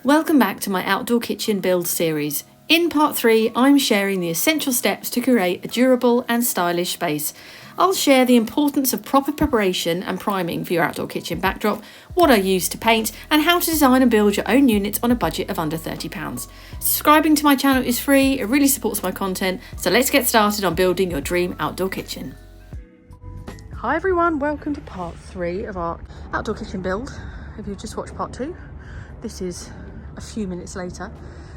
Welcome back to my outdoor kitchen build series. In part 3, I'm sharing the essential steps to create a durable and stylish space. I'll share the importance of proper preparation and priming for your outdoor kitchen backdrop, what I use to paint, and how to design and build your own units on a budget of under £30. Subscribing to my channel is free, it really supports my content, so let's get started on building your dream outdoor kitchen. Hi everyone, welcome to part 3 of our outdoor kitchen build. If you've just watched part 2, this is a few minutes later.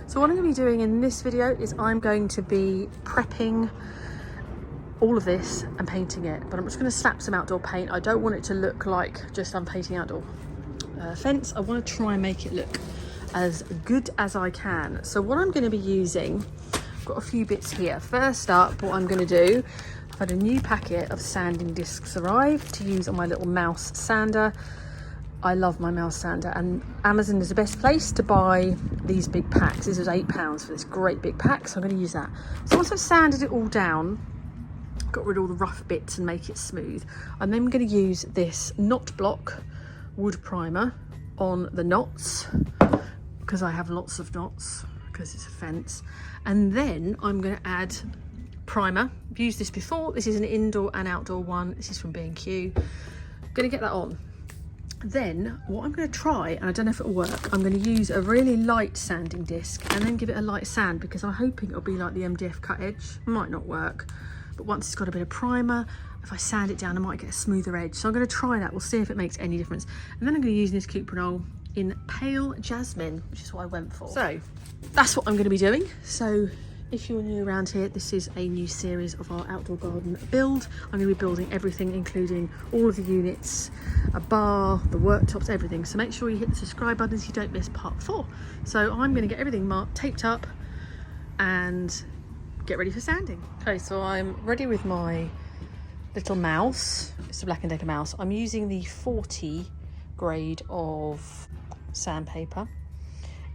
So what I'm going to be doing in this video is I'm going to be prepping all of this and painting it, but I'm just going to slap some outdoor paint. I don't want it to look like just I'm painting outdoor fence. I want to try and make it look as good as I can. So what I'm going to be using, I've got a few bits here. First up, what I'm going to do, I've had a new packet of sanding discs arrive to use on my little mouse sander. I love my mouse sander, and Amazon is the best place to buy these big packs. This is £8 for this great big pack, so I'm going to use that. So once I've sanded it all down, got rid of all the rough bits and make it smooth, I'm then going to use this knot block wood primer on the knots, because I have lots of knots because it's a fence. And then I'm going to add primer. I've used this before. This is an indoor and outdoor one. This is from B&Q. I'm going to get that on. Then what I'm going to try, and I don't know if it'll work, I'm going to use a really light sanding disc and then give it a light sand, because I'm hoping it'll be like the MDF cut edge. Might not work, but once it's got a bit of primer, if I sand it down I might get a smoother edge. So I'm going to try that. We'll see if it makes any difference. And then I'm going to use this cuprinol in pale jasmine, which is what I went for. So that's what I'm going to be doing. So if you're new around here, this is a new series of our outdoor garden build. I'm going to be building everything, including all of the units, a bar, the worktops, everything. So make sure you hit the subscribe button so you don't miss part 4. So I'm going to get everything marked, taped up, and get ready for sanding. Okay, so I'm ready with my little mouse. It's a Black & Decker mouse. I'm using the 40 grade of sandpaper.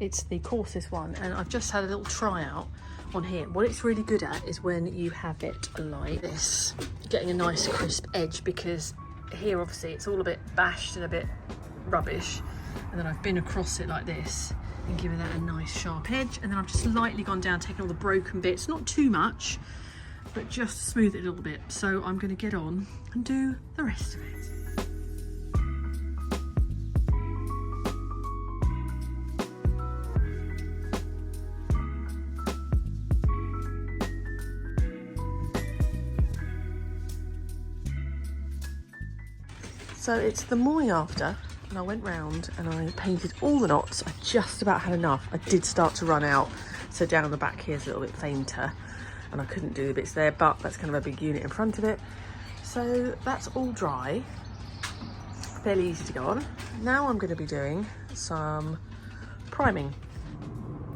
It's the coarsest one, and I've just had a little tryout on here. What it's really good at is when you have it like this, getting a nice crisp edge, because here obviously it's all a bit bashed and a bit rubbish, and then I've been across it like this and given that a nice sharp edge, and then I've just lightly gone down, taking all the broken bits, not too much, but just to smooth it a little bit. So I'm going to get on and do the rest of it. So it's the morning after, and I went round and I painted all the knots. I just about had enough. I did start to run out, so down the back here is a little bit fainter, and I couldn't do the bits there, but that's kind of a big unit in front of it. So that's all dry, fairly easy to go on. Now I'm going to be doing some priming.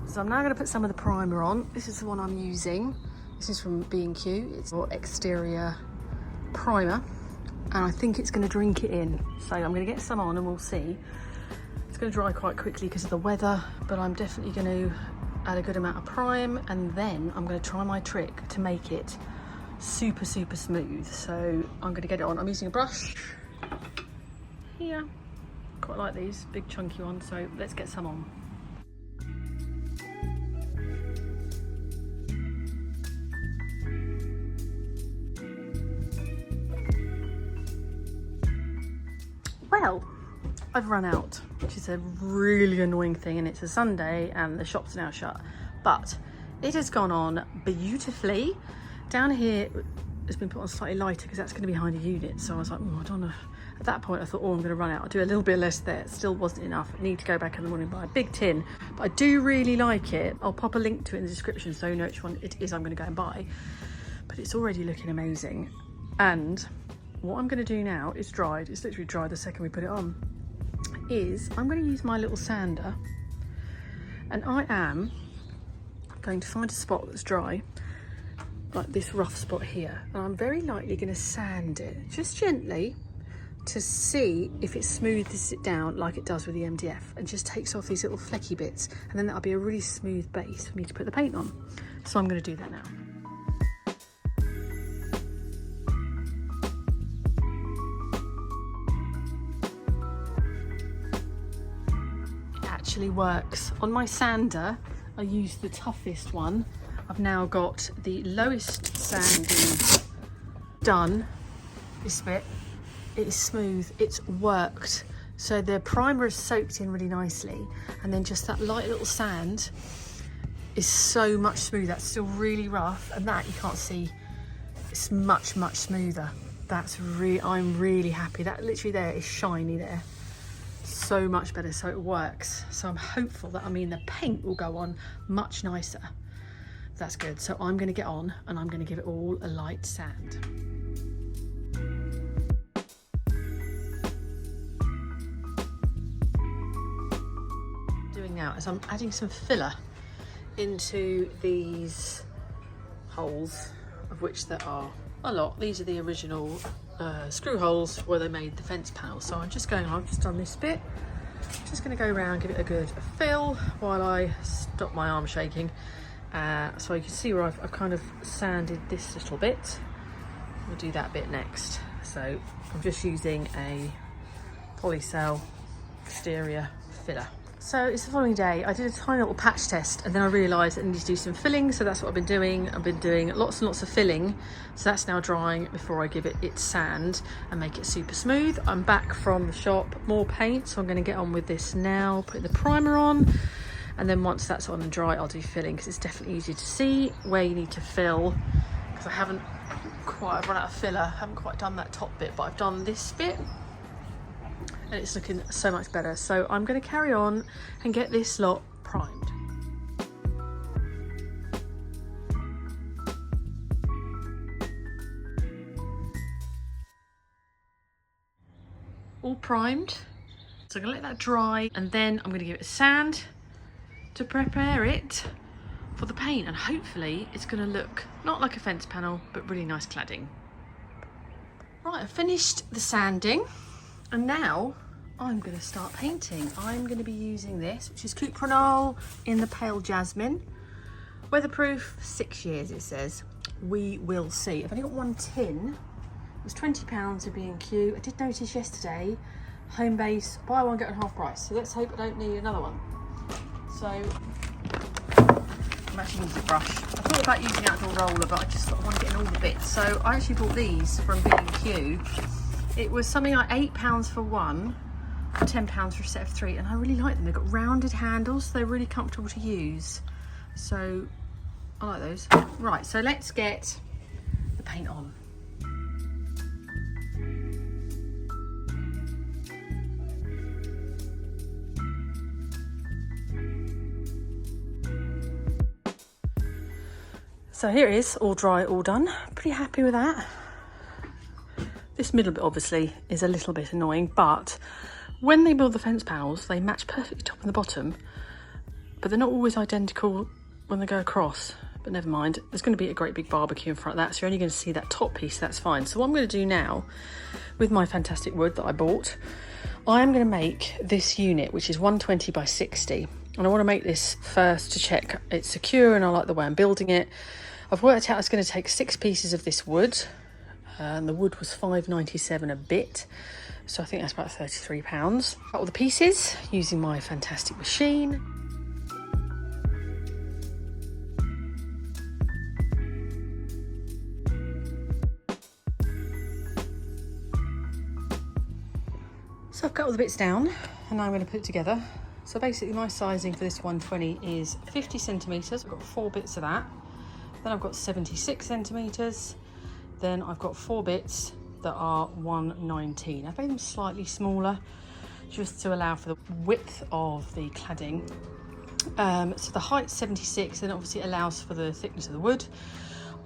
So I'm now going to put some of the primer on. This is the one I'm using. This is from B&Q. It's for exterior primer, and I think it's going to drink it in. So I'm going to get some on and we'll see. It's going to dry quite quickly because of the weather, but I'm definitely going to add a good amount of prime, and then I'm going to try my trick to make it super smooth. So I'm going to get it on. I'm using a brush here. Quite like these big chunky ones, so let's get some on. Well, I've run out, which is a really annoying thing, and it's a Sunday and the shops are now shut, but it has gone on beautifully. Down here it's been put on slightly lighter because that's going to be behind a unit, so I was like, oh, I don't know. At that point I thought, oh, I'm going to run out. I'll do a little bit less there. It still wasn't enough. I need to go back in the morning and buy a big tin, but I do really like it. I'll pop a link to it in the description so you know which one it is I'm going to go and buy, but it's already looking amazing. And what I'm going to do now is dried. It's literally dried the second we put it on. Is I'm going to use my little sander, and I am going to find a spot that's dry, like this rough spot here, and I'm very lightly going to sand it just gently to see if it smooths it down like it does with the MDF and just takes off these little flecky bits, and then that'll be a really smooth base for me to put the paint on. So I'm going to do that now. actually works. On my sander, I used the toughest one. I've now got the lowest sanding done. This bit, it is smooth, it's worked. So the primer is soaked in really nicely, and then just that light little sand is so much smoother. That's still really rough, and that you can't see, it's much smoother. I'm really happy. That literally there is shiny there. So much better, so it works. So I'm hopeful that, the paint will go on much nicer. That's good. So I'm gonna get on and I'm gonna give it all a light sand. Doing now is I'm adding some filler into these holes, of which there are a lot. These are the original screw holes where they made the fence panel. So I've just done this bit. Just going to go around, give it a good fill while I stop my arm shaking. So you can see where I've kind of sanded this little bit. We'll do that bit next. So I'm just using a polycell exterior filler. So it's the following day. I did a tiny little patch test, and then I realised I needed to do some filling, so that's what I've been doing. I've been doing lots and lots of filling, so that's now drying before I give it its sand and make it super smooth. I'm back from the shop, more paint, so I'm going to get on with this now, putting the primer on, and then once that's on and dry, I'll do filling, because it's definitely easier to see where you need to fill, because I've run out of filler. I haven't quite done that top bit, but I've done this bit. And it's looking so much better. So I'm going to carry on and get this lot primed. All primed. So I'm going to let that dry, and then I'm going to give it a sand to prepare it for the paint, and hopefully it's going to look not like a fence panel, but really nice cladding. Right, I've finished the sanding. And now I'm going to start painting. I'm going to be using this, which is Cuprinol in the pale jasmine. Weatherproof, 6 years it says. We will see. I've only got one tin. It was £20 at B&Q. I did notice yesterday, home base, buy one get one half price. So let's hope I don't need another one. So I'm actually using a brush. I thought about using outdoor roller, but I just thought I want to get in all the bits. So I actually bought these from B&Q. It was something like £8 for one, or £10 for a set of 3, and I really like them. They've got rounded handles, so they're really comfortable to use. So I like those. Right, so let's get the paint on. So here it is, all dry, all done. Pretty happy with that. This middle bit obviously is a little bit annoying, but when they build the fence panels, they match perfectly top and the bottom, but they're not always identical when they go across. But never mind, there's going to be a great big barbecue in front of that, so you're only going to see that top piece, that's fine. So what I'm going to do now, with my fantastic wood that I bought, I'm going to make this unit, which is 120 by 60. And I want to make this first to check it's secure and I like the way I'm building it. I've worked out it's going to take 6 pieces of this wood. And the wood was £5.97 a bit, so I think that's about £33. Got all the pieces using my fantastic machine. So I've cut all the bits down, and now I'm going to put it together. So basically my sizing for this 120 is 50 centimetres. I've got 4 bits of that. Then I've got 76 centimetres. Then I've got 4 bits that are 119. I've made them slightly smaller just to allow for the width of the cladding. So the height's 76, and obviously it allows for the thickness of the wood.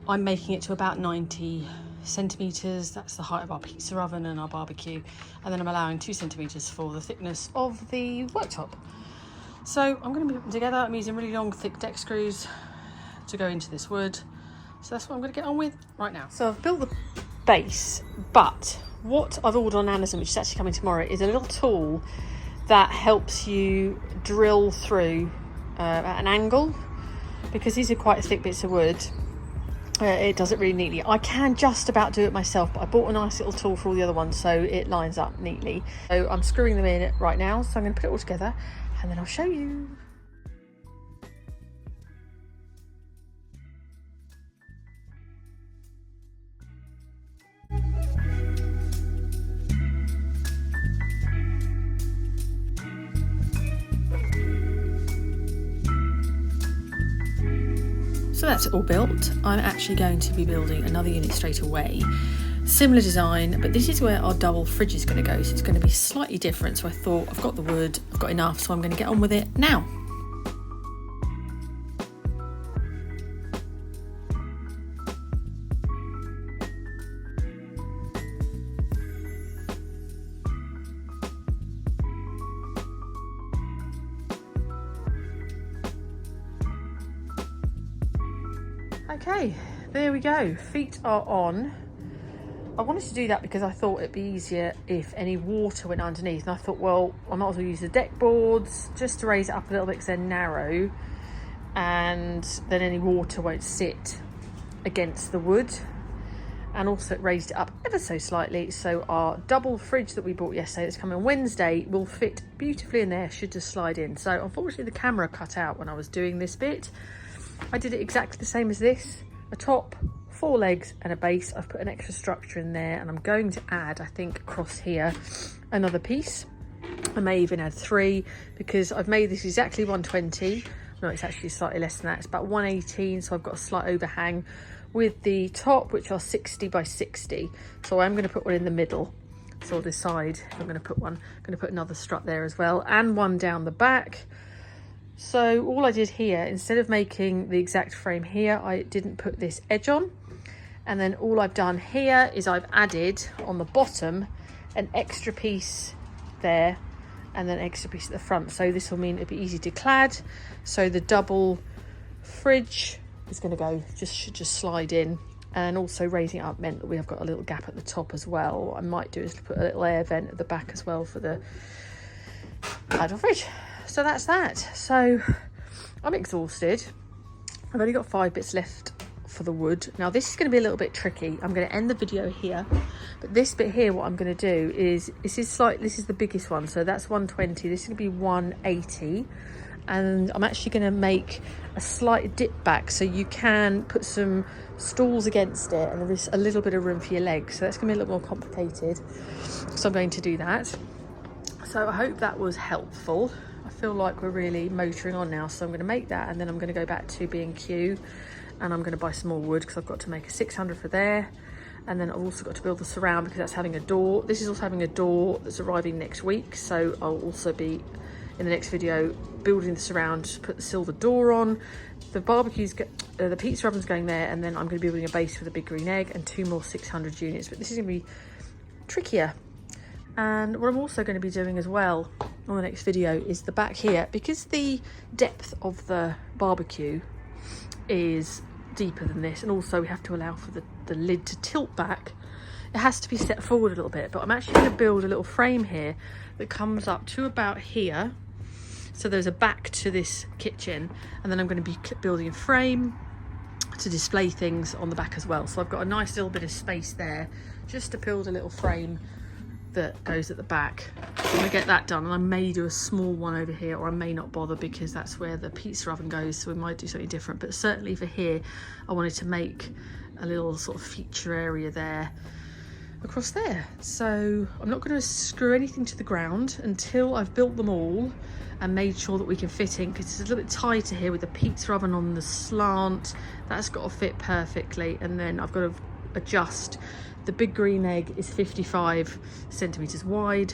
I'm making it to about 90 centimetres. That's the height of our pizza oven and our barbecue. And then I'm allowing 2 centimetres for the thickness of the worktop. So I'm going to put them together. I'm using really long, thick deck screws to go into this wood. So that's what I'm going to get on with right now. So I've built the base, but what I've ordered on Amazon, which is actually coming tomorrow, is a little tool that helps you drill through at an angle, because these are quite thick bits of wood. It does it really neatly. I can just about do it myself, but I bought a nice little tool for all the other ones so it lines up neatly. So I'm screwing them in right now, so I'm going to put it all together and then I'll show you. So that's all built. I'm actually going to be building another unit straight away. Similar design, but this is where our double fridge is going to go. So it's going to be slightly different. So I thought, I've got the wood, I've got enough, so I'm going to get on with it now. Okay, there we go. Feet are on. I wanted to do that because I thought it'd be easier if any water went underneath. And I thought, well, I might as well use the deck boards just to raise it up a little bit because they're narrow. And then any water won't sit against the wood. And also it raised it up ever so slightly. So our double fridge that we bought yesterday, that's coming on Wednesday, will fit beautifully in there, should just slide in. So unfortunately the camera cut out when I was doing this bit. I did it exactly the same as this, a top, 4 legs and a base. I've put an extra structure in there, and I'm going to add, I think, across here another piece. I may even add 3 because I've made this exactly 120. No, it's actually slightly less than that. It's about 118, so I've got a slight overhang with the top, which are 60 by 60. So I'm going to put one in the middle. So I'll decide if I'm going to put one. I'm going to put another strut there as well, and one down the back. So all I did here, instead of making the exact frame here, I didn't put this edge on. And then all I've done here is I've added on the bottom an extra piece there and then an extra piece at the front. So this will mean it'll be easy to clad. So the double fridge is going to go, should just slide in. And also raising it up meant that we have got a little gap at the top as well. What I might do is put a little air vent at the back as well for the clad fridge. So that's that. So I'm exhausted. I've only got 5 bits left for the wood. Now this is going to be a little bit tricky. I'm going to end the video here, but this bit here, what I'm going to do is, this is the biggest one, so that's 120. This is going to be 180, and I'm actually going to make a slight dip back so you can put some stools against it, and there is a little bit of room for your legs. So that's going to be a little more complicated, so I'm going to do that. So I hope that was helpful. I feel like we're really motoring on now, so I'm going to make that, and then I'm going to go back to B&Q, and I'm going to buy some more wood because I've got to make a 600 for there. And then I've also got to build the surround because that's having a door. This is also having a door that's arriving next week, so I'll also be in the next video building the surround, put the silver door on. The barbecue's the pizza oven's going there, and then I'm going to be building a base with a big green egg and 2 more 600 units. But this is going to be trickier. And what I'm also going to be doing as well on the next video is the back here, because the depth of the barbecue is deeper than this, and also we have to allow for the lid to tilt back. It has to be set forward a little bit, but I'm actually going to build a little frame here that comes up to about here. So there's a back to this kitchen, and then I'm going to be building a frame to display things on the back as well. So I've got a nice little bit of space there just to build a little frame that goes at the back. I'm going to get that done, and I may do a small one over here, or I may not bother because that's where the pizza oven goes, so we might do something different. But certainly for here, I wanted to make a little sort of feature area there across there. So I'm not going to screw anything to the ground until I've built them all and made sure that we can fit in, because it's a little bit tighter here with the pizza oven on the slant. That's got to fit perfectly, and then I've got to adjust. The big green egg is 55 centimeters wide,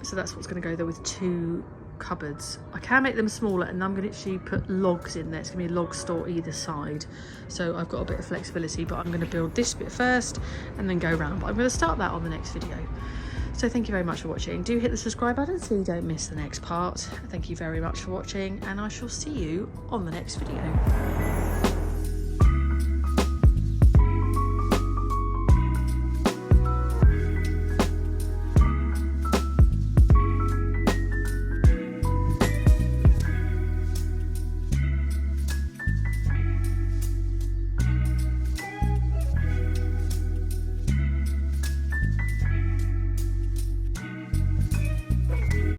so that's what's going to go there with 2 cupboards. I can make them smaller, and I'm going to actually put logs in there. It's going to be a log store either side, so I've got a bit of flexibility. But I'm going to build this bit first and then go around, but I'm going to start that on the next video. So thank you very much for watching. Do hit the subscribe button so you don't miss the next part. Thank you very much for watching, and I shall see you on the next video.